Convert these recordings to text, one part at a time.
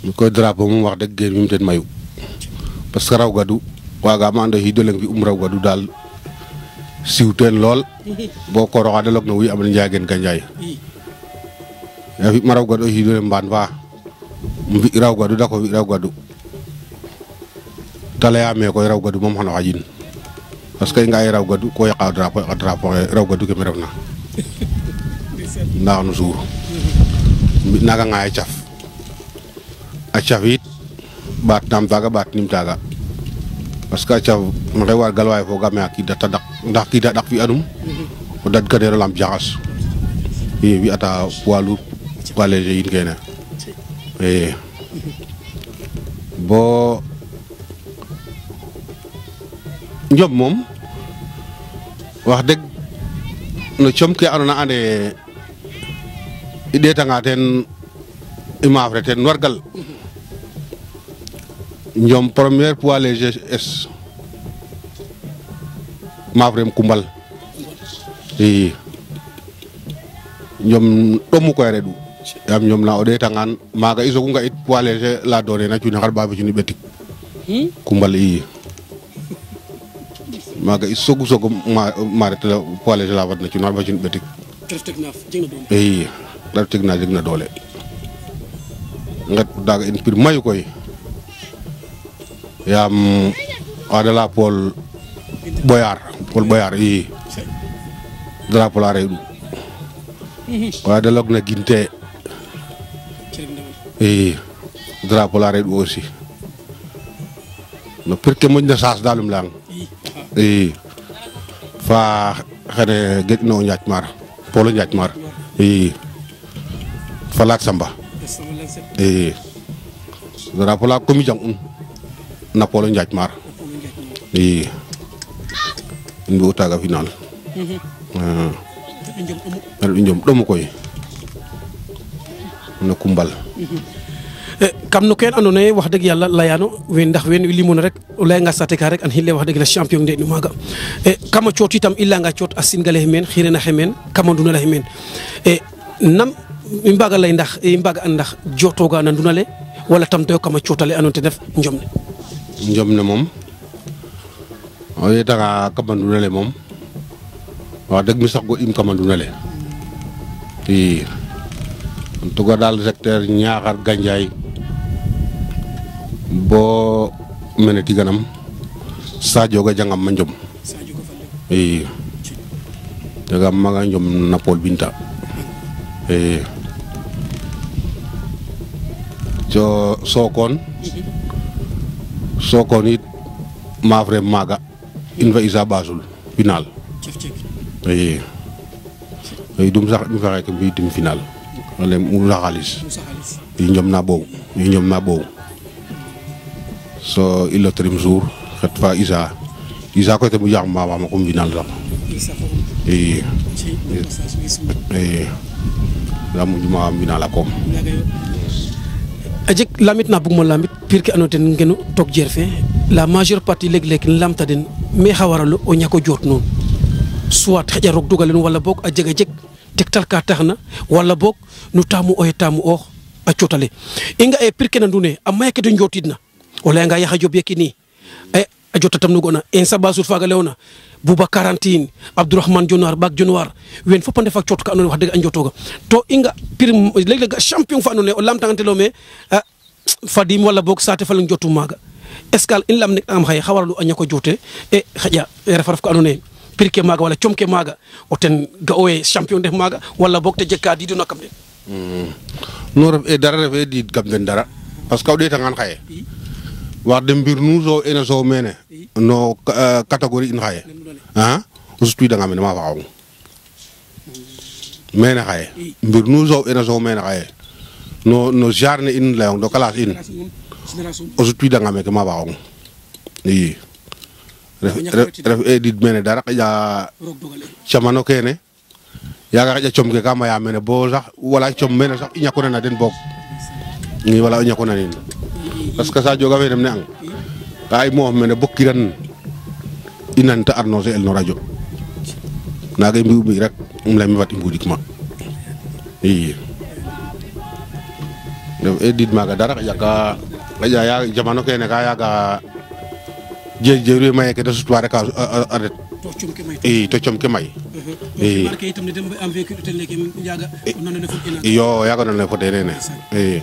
mi koy drapeau moom wax dëgg mi mu ten mayu parce que raw gadu waagaam ando xiido leng fi raw gadu daal siw teen lool bo koor oxa dalok na wuy am na njaagen ganjaay ya fi ma raw gadu xiido le mbaan fa um fi raw gadu dako fi raw gadu te layaame koy raw gadu moom xano xajin parce que i nga e raw gadu ko yaqa drapeau raw gadu ke me refna ndax no suur mbi naga ngaaya caf a caf it ɓaat nam taaga ɓaat nim taaga parce que a caf maxey war galwaye fogaame a kiida tadak ndax kiida ɗak fi anum o dadkanero lam jaxas i fi'ata poids lourd poids léger yin kene i bo Njom moom wax dëgg no com ke andoona ande i ɗeetanga teen i maafre teen wargal Njom premier poids léger es maafrem Kumbal i Njom ɗomu koy reɗ'u yaam Njom na o ɗeetangaan maaga i soogu nga'it poids léger la doonena cunni xar ɓaaf cunni ɓetik Kumbal i maaga i sogu ma ret poids léger la fadna cunni xar ɓaaf cunni ɓetik i ref tig na jeg na doole nget daaga in pir mayu koy yaam adala Paul Boyar i drapeau la reɗ'u wa dalok na ginte i drapeau la reɗ'u aussi no pir ke moƴna saas daal um layang i fa xene geɗ'ina o Njaaj Maar Paul o Njaaj Maar i fa Lat Samba i drapeau la komi jang un na Paul o Njaaj Maar i in mbi'u taaga final reɗ'u Njom ɗomu koy no Kumbal kam no keen andoona yee wax dëgg yàlla layaano we ndax wen limona rek o layanga saate ka rek an xile wax dëgg la champion nde'nu maaga kama coot itam i layanga coot a Singale xe meen xirena xe meen kama nduna le xe meen nam i mbaaga lay ndax i mbaaga and ndax jotooga na nduna le wala tam doyo kama coot ale andoona te ref Njom ne Njom ne moom o yeetanga kama nduna le moom wax dëgg mi sax goɗ'iim kama nduna le i en tout cas daal secteur Niakhar Gandiaye bo mene tiganam Sadio ga jangam ma Njom i jagam maga Njom na Paul Binta i co Sokone it maafre maaga in fa Isa Basul final i dum sax mi faxe ke mbi'idim final ale Moussa Xalis i Njom na ɓoow so i lotrim jour xet fa Isa koy te mu jax ma waxama comme final sax i da muju ma final a koom a jeg lamit na bugma lamit pir ke andoona ten ngenu took jer fe la majeure partie leg-leg lamta den me xa waralu o ñako joot nuun soit xaƴa roog dugalen wala boog a jeg tektal ka taxna wala boog nu taamu oxe taamu oox a cootale i nga e pir ke na ndune a maya ke de njootidna o layanga Yaxa Diop yekini a jota tam nu go'na Insa Bassoul faaga layona Boubacar Antine Abdourahmane Dionewar Bak Dionewar wen fop a ndefa coot ka andoona yee wax dëgg a njotooga to i nga pir leg-leg champion fa andoona yee o lamtangantelo me fadim wala boog saate fa lang jotum maaga est ce que in lam nek am xaye xa waralu a ñako joote xaƴa refa ref ka andoona yee pir ke maaga wala com ke maaga o ten ga'oye champion ndef maaga wala boog te jeg ka diiduna kam den no ref dara refe diid kam den dara parce que o ɗeetangaan xaye wax de mbir nu so ena so mene no catégorie in xaye o sutwidanga mene ma faxong mene xaye mbir nu so ena so mene xaye no genre ne in layong no classe in o sutwidanga meke ma faxong i ref edit mene dara xaƴa camano kene yaga xaƴa com ke ka maya mene bo sax wala com mene sax i ñakona na den boog i wala o ñakona nin parce que Sadio ga fe nem ne ang ka i moof mene bo kiran i nan ta annoncer el no radio naga i mbi'u mbi rek um lay me fat i mbudik ma i ref e diid maaga dara xaƴa ya jamano kene ka yaaga jeru maye ke da sutwa rek a ret i to com ke may i iyo yaaga nana fode nene i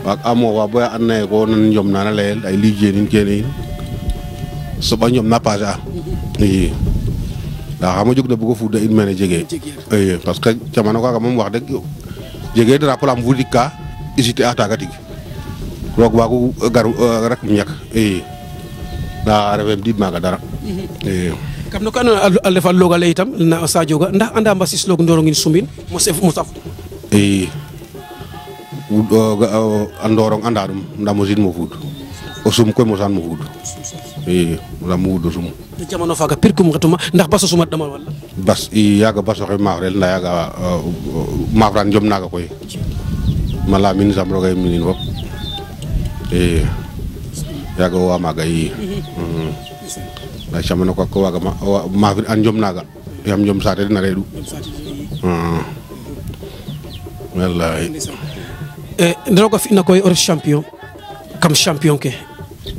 waag a moofa boya and naye ko nan njom nana layel ay lijenin kene in soɓa njom na passer a i nda xama jog na bugo fuda in mene jege i parce que jamano kaga moom wax deg jege drapeau lam fudik ka i cité a taga tig roog waagu gar rek ñak i nda refem diid maaga dara i kam no ka andoona yee a refa loog ale itam na Sadio Ga ndax anda mbasis loog ndorongin sumbin mo saf i a ndorong anda ɗum nda mosin mo fuud o sum koy mosaan mo fuud i mosam mo fuud o sum no jamano faaga pirkum xetuma ndax bas o sumat damal wala bas i yaaga bas oxe maafrel nda yaaga maafran jom naaga koy mala min sam roga minin fop i yaaga wa maaga i nda camano ko waaga maafin an jom naaga yaam jom saate den a reeɗu wallahi roga fi'na koy o ref champion kam champion ke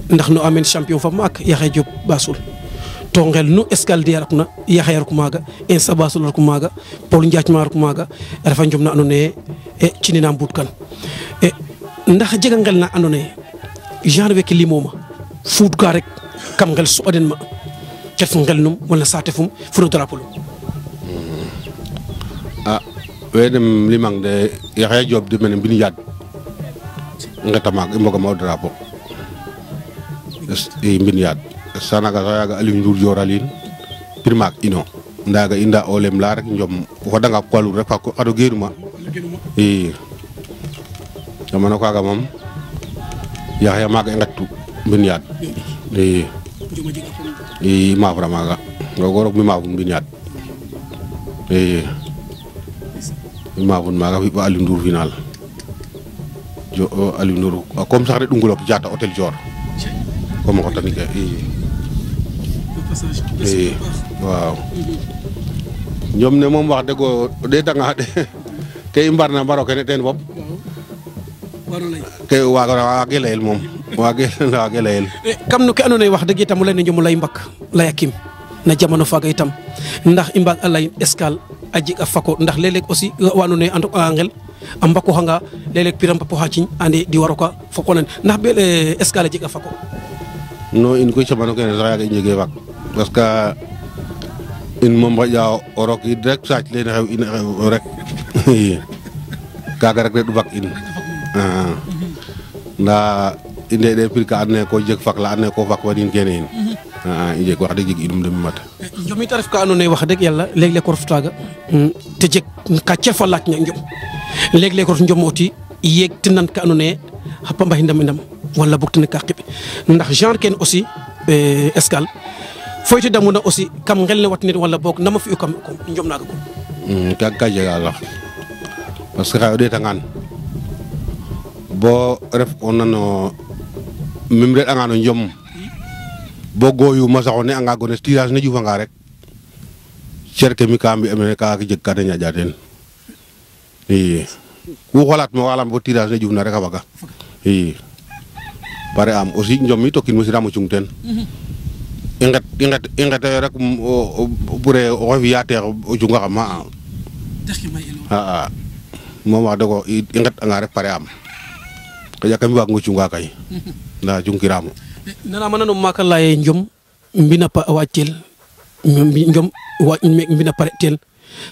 ndax no amen champion fa maak Yaxya Diop Bassoul to ngel nu Escale rakna Yaxya rok maaga Insa Bassoul rok maaga Paul Ndiathie ma rok maaga a refa njom na andoona yee cinina mbuut kan ndax jega ngel na andoona yee genre weke limoma fuud ka rek kam ngel suɓa den ma kef ngel num wala saate fum fo no drapeau a wenem limang de Yaxya Diop de mene mbin yaad ngeta maag i mbogama o drapeau i mbin yaad sanaga so yaaga Aliou Ndour Dioralin pir maak ino ndaga inda o lem la rek njom o fadanga poids lourd rek xado geenuma i jamano kaga moom Yaxya maaga i ngetu mbin yaad i maafra maaga roog roog mi maafun mbin yaad i maafun maaga fi ba Aliou Ndour final Aliou Ndour comme sax de ɗungulok Diatta hôtel Dior comme xotani ke i waaw ñoom ne moom wax dëgg o ɗeetanga de ke i mbarna mbaro kene teen fop ke waage layel moom waage layel kam no ke andoona yee wax dëgg itam o lay ne njom o lay mbak lay a kim na jamano faaga itam ndax i mbaag a lay Escale a jeg a fako ndax leeg-leeg aussi wa andoona yee a ndok'a ngel a mbakoxanga leeg-leeg piram papo xa ciñ ande di waroka fo qolen ndax be Escale a jeg a fako non in koy camano kene sax yaaga i njegee fak parce que in moom xaƴa o rokiid rek saac lene xew in xew rek kaaga rek reɗ'u fak in nda i ndeɗe pir ka andoona yee ko jeg fak la andoona yee ko fak wanin kene in i njeg wax dëgg jeg inum de mi mat njom it a ref ka andoona yee wax dëgg yàlla leeg-leeg o ref taaga te jeg ka cefa laacna njom leeg-leeg o ref njom oti yeeg tenan ka andoona yee xa pamba xindam indam wala bug tene ka qiɓ ndax genre kene aussi Escale foyte damuna aussi kam ngel ne watnir wala boog nama fi'u kam njom naaga ko kaaga ka jega sax parce que xaye o ɗeetangaan bo ref o nano meme reɗ'anga no njom bo gooyuma sax o ne'anga gones tirage ne ƴufanga rek cerke mi ka mbi'a mene ka jeg ka ta ñaƴa teen i ku xolaat ma walam bo tirage ne ƴufna rek a faga i pare am aussi njom it o kiin mosiraam o cung teen i ngetayo rek pour oxe fi'a teex o cungaxam xa'a moom wax dëgg i nget'anga rek pare am xaƴa kam waag'ong o cunga kay nda cungkiraam nana mana no maaka laye njom mbina pa a waaj tel njom mbina pare tel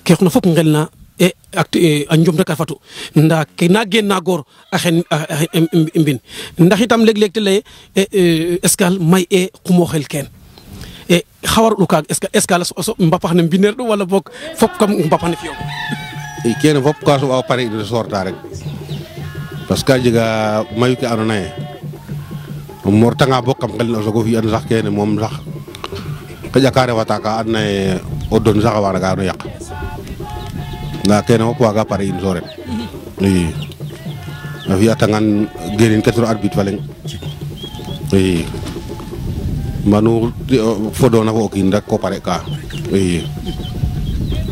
ke xuna fop ngel na a njom rek a fatu nda ke na geen na goor a xen mbin ndax itam leeg-leeg te leye Escale may e xumooxel keen xa waru kaaga Escale a mbapax ne mbineer ɗo wala boog fop kam mbapax ne fi'ooga i kene fop ka soɓa o pare in sorta rek parce que a jega mayu ke andoona yee o moortanga bo kam ngel ne o soog o fi'an sax kene moom sax xaƴa ka refata ka andona yee o don sax a waaga no yaq nda kene fop waaga pare in so ret i a fi'atangan genin ke tiro arbitre fa leŋ i mbanu fodoona fo o kiin rek ko pare ka i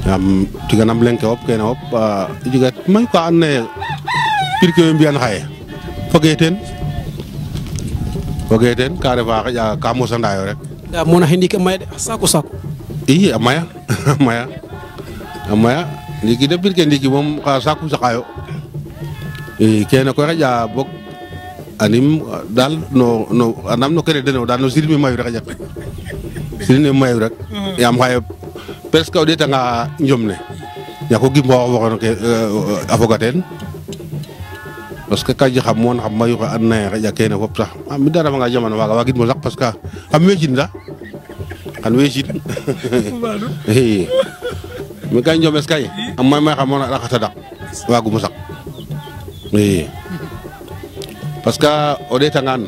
yaam tiganam leŋ ke fop kene fop a jega mayu ka andona yee pir ke way mbi'an xaye fogee teen ka refa xaƴa ka mosandaayo rek nda mona xe ndiiki a maya de saku i a maya a maya ndiiki de pir ke ndiiki moom xa saaku saqaayo i kene koy xaƴa bok anim daal no anam no kene deno daal no sirme mayu rek xaƴat sirme mayu rek yaam xaye presque o ɗeetanga njom ne ñako gimoox foxono ke a foga teen parce que ka jeg xam moon xam mayu xa andona ye xaƴa kene fop sax mi da refanga jamano faaga waagid mo sax parce que xam weecin sax xan weecin i mi ka njomes kay a may xam moon a ɗaxa tadak waagumo saq i parce que o ɗeetangaan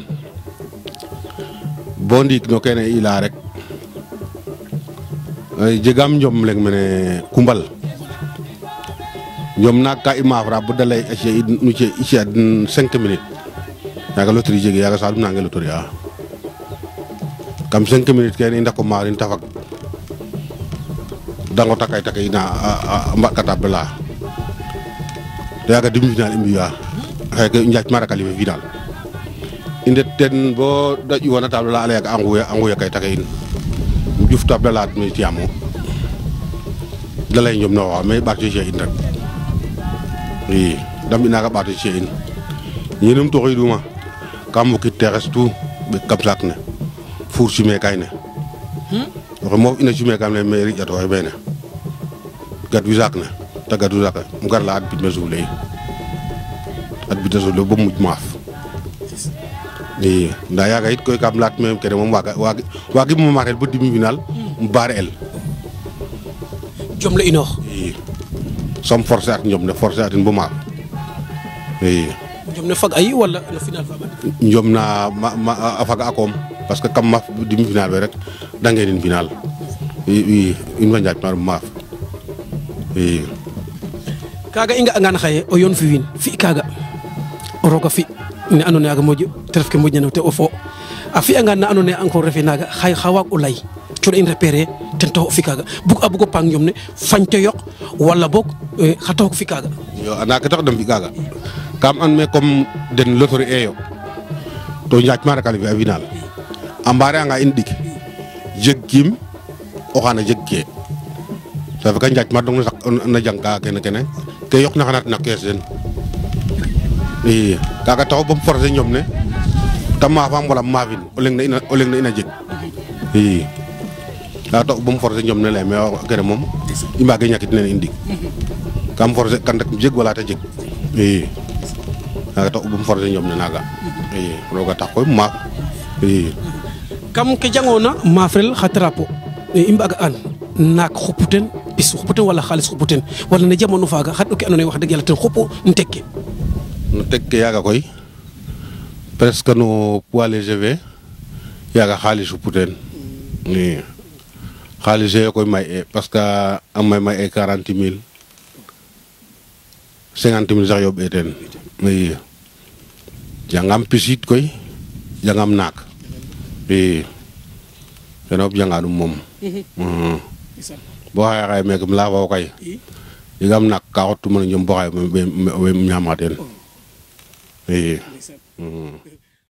bo ndiik no kene i laya rek jegaam njom leng mene Kumbal njom naak ka i maafra bo da lay i ci'a den 5 minutes yaaga loterie jege yaaga sax ɗum nange loterie a kam 5 minutes kene i ndako maaxin ta fag da nqota kayit ake ina a mbaɗkata bela to yaaga demi final i mbi'aa xeke njaaj ma rek a life final i ndet ten bo da ƴuwana table la a lay a nguya kayit ake in Diouf table la me tiamo da lay njom no waxa mais ɓaate ci in rek i dam i naga ɓaate ci in yenum toxiduma kam mukit texes tout ɓek kam saak ne four chimé kay ne oxe moof ina chimé kam ne me riƴatoxe mene gadu saak ne te gadu saak um gar la ad bid me suule yi ad bid a suule bo muj maaf i nda yaaga yit koy kam laat me kene moom waagim mo marel bo demi final um baare el jom le inoox i som forcé at njom ne forcé atin bo maaf i jom ne fag ay wala no final fa njom na a faga a koom parce que kam maaf demi final fe rek da ngeenin final i in fa njaaj marum maaf i kaga i nga'angaan xaye o yoon fi wiin fi kaga o roog a fi ne andoona yee yaaga moƴu te ref ke moƴna te o fo a fi'angaan na andoona yee encore refee naaga xaye xa waag o lay cooɗ in repérer ten taxu o fi kaaga bug a bugo paang njom ne fañ te yoq wala boog xa taxu fi kaaga yo anda ke tax dem fi kaaga kam and me comme den loterie eyo to njaaj ma rek a fi'a final a mbare'anga in ɗik jeg kiim o xaana jeg ke ça fait que njaaj ma dong na jang ka kene ke yoqna xana ret na kees den i kaaga taxu bom forcer njom ne ta maafam wala maafin o leng na ina jeg i kaaga taxu bom forcer njom ne lay mais kene moom i mbaage ñakit nene in ɗik kam forcer kan rek jeg wala ta jeg i kaaga taxu bom forcer njom ne naaga i roga tax koy maaf i kam ke jangoona maafrel xa drapeau i mbaga an naak xupu ten pis xupu ten wala xaalis xupu ten wala no jamano faaga xa ɗo ke andoona yee wax dëgg yàlla ten xupu nteg ke no teg ke yaaga koy presque no poids léger fe yaaga xaalis xupu teen i xaalis fe koy may e parce que a may e 40 000 50 000 sax yooɓee teen i jangam pisit koy jangam naak i kene fop janganum moom bo xaye meke um leya fo kay jegam naak ka xotuma no njom bo xaye owey ñama teen i